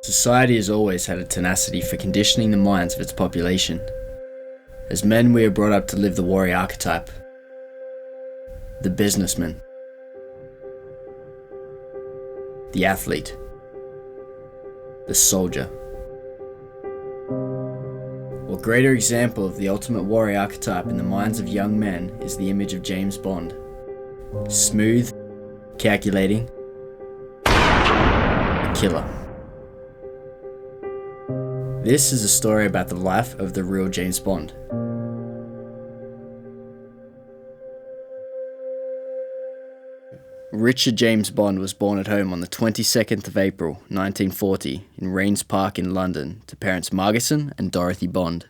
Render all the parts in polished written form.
Society has always had a tenacity for conditioning the minds of its population. As men, we are brought up to live the warrior archetype, the businessman, the athlete, the soldier. What greater example of the ultimate warrior archetype in the minds of young men is the image of James Bond. Smooth, calculating, a killer. This is a story about the life of the real James Bond. Richard James Bond was born at home on the 22nd of April 1940 in Rains Park in London to parents Margison and Dorothy Bond.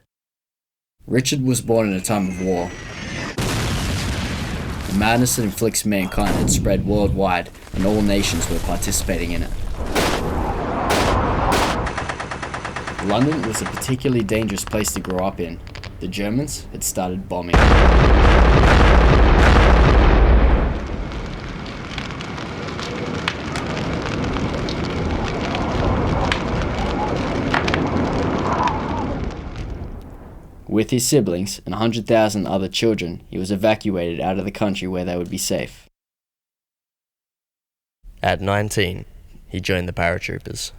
Richard was born in a time of war. The madness that inflicts mankind had spread worldwide and all nations were participating in it. London was a particularly dangerous place to grow up in. The Germans had started bombing. With his siblings and 100,000 other children, he was evacuated out of the country where they would be safe. At 19, he joined the paratroopers.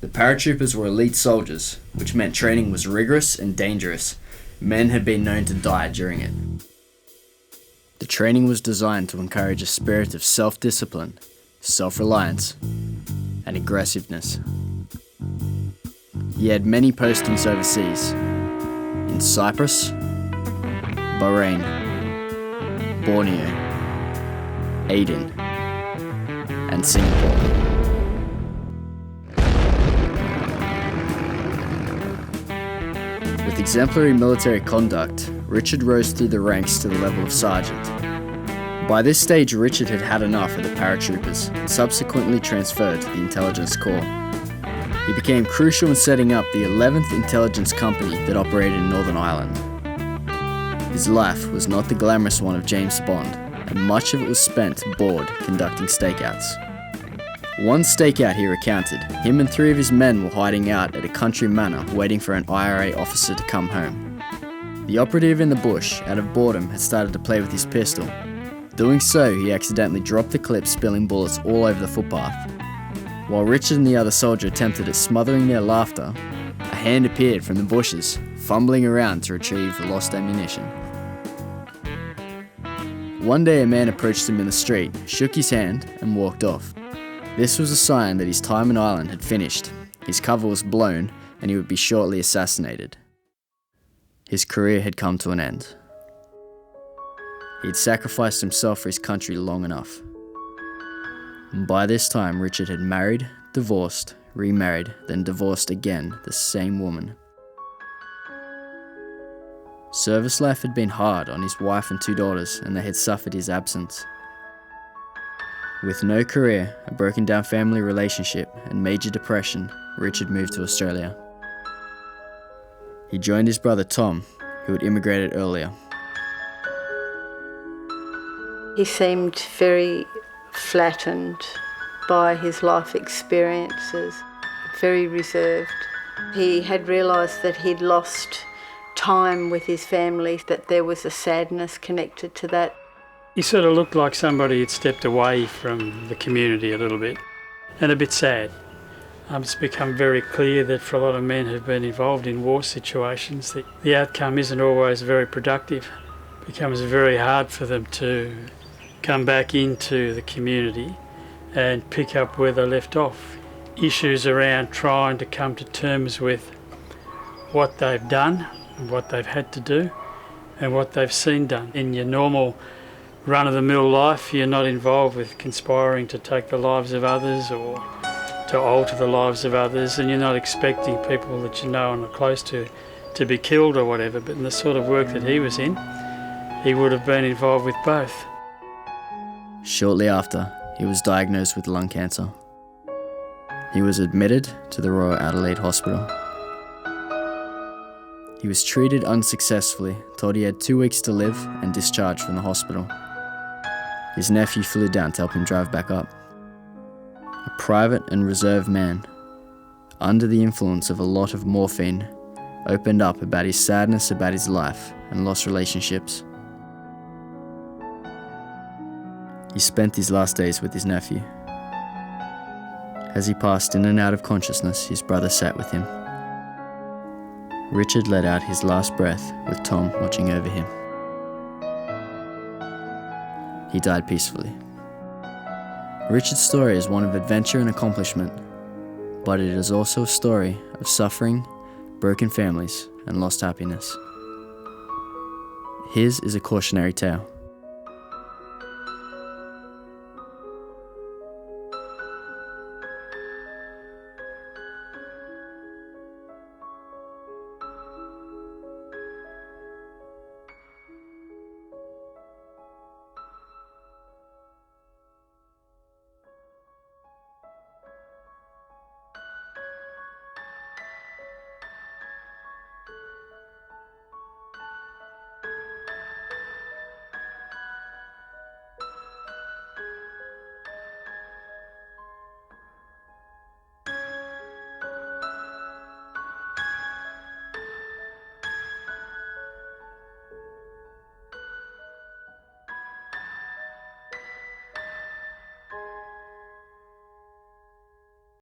The paratroopers were elite soldiers, which meant training was rigorous and dangerous. Men had been known to die during it. The training was designed to encourage a spirit of self-discipline, self-reliance, and aggressiveness. He had many postings overseas, in Cyprus, Bahrain, Borneo, Aden, and Singapore. With exemplary military conduct, Richard rose through the ranks to the level of sergeant. By this stage, Richard had had enough of the paratroopers and subsequently transferred to the Intelligence Corps. He became crucial in setting up the 11th Intelligence Company that operated in Northern Ireland. His life was not the glamorous one of James Bond, and much of it was spent bored conducting stakeouts. One stakeout he recounted, him and 3 of his men were hiding out at a country manor waiting for an IRA officer to come home. The operative in the bush, out of boredom, had started to play with his pistol. Doing so, he accidentally dropped the clip, spilling bullets all over the footpath. While Richard and the other soldier attempted at smothering their laughter, a hand appeared from the bushes, fumbling around to retrieve the lost ammunition. One day a man approached him in the street, shook his hand, and walked off. This was a sign that his time in Ireland had finished, his cover was blown, and he would be shortly assassinated. His career had come to an end. He had sacrificed himself for his country long enough. And by this time, Richard had married, divorced, remarried, then divorced again, the same woman. Service life had been hard on his wife and 2 daughters, and they had suffered his absence. With no career, a broken down family relationship, and major depression, Richard moved to Australia. He joined his brother Tom, who had immigrated earlier. He seemed very flattened by his life experiences, very reserved. He had realised that he'd lost time with his family, that there was a sadness connected to that. He sort of looked like somebody had stepped away from the community a little bit, and a bit sad. It's become very clear that for a lot of men who've been involved in war situations, the outcome isn't always very productive. It becomes very hard for them to come back into the community and pick up where they left off. Issues around trying to come to terms with what they've done, and what they've had to do, and what they've seen done. In your normal run-of-the-mill life, you're not involved with conspiring to take the lives of others or to alter the lives of others, and you're not expecting people that you know and are close to be killed or whatever. But in the sort of work that he was in, he would have been involved with both. Shortly after, he was diagnosed with lung cancer. He was admitted to the Royal Adelaide Hospital. He was treated unsuccessfully, told he had 2 weeks to live, and discharged from the hospital. His nephew flew down to help him drive back up. A private and reserved man, under the influence of a lot of morphine, opened up about his sadness about his life and lost relationships. He spent his last days with his nephew. As he passed in and out of consciousness, his brother sat with him. Richard let out his last breath with Tom watching over him. He died peacefully. Richard's story is one of adventure and accomplishment, but it is also a story of suffering, broken families, and lost happiness. His is a cautionary tale.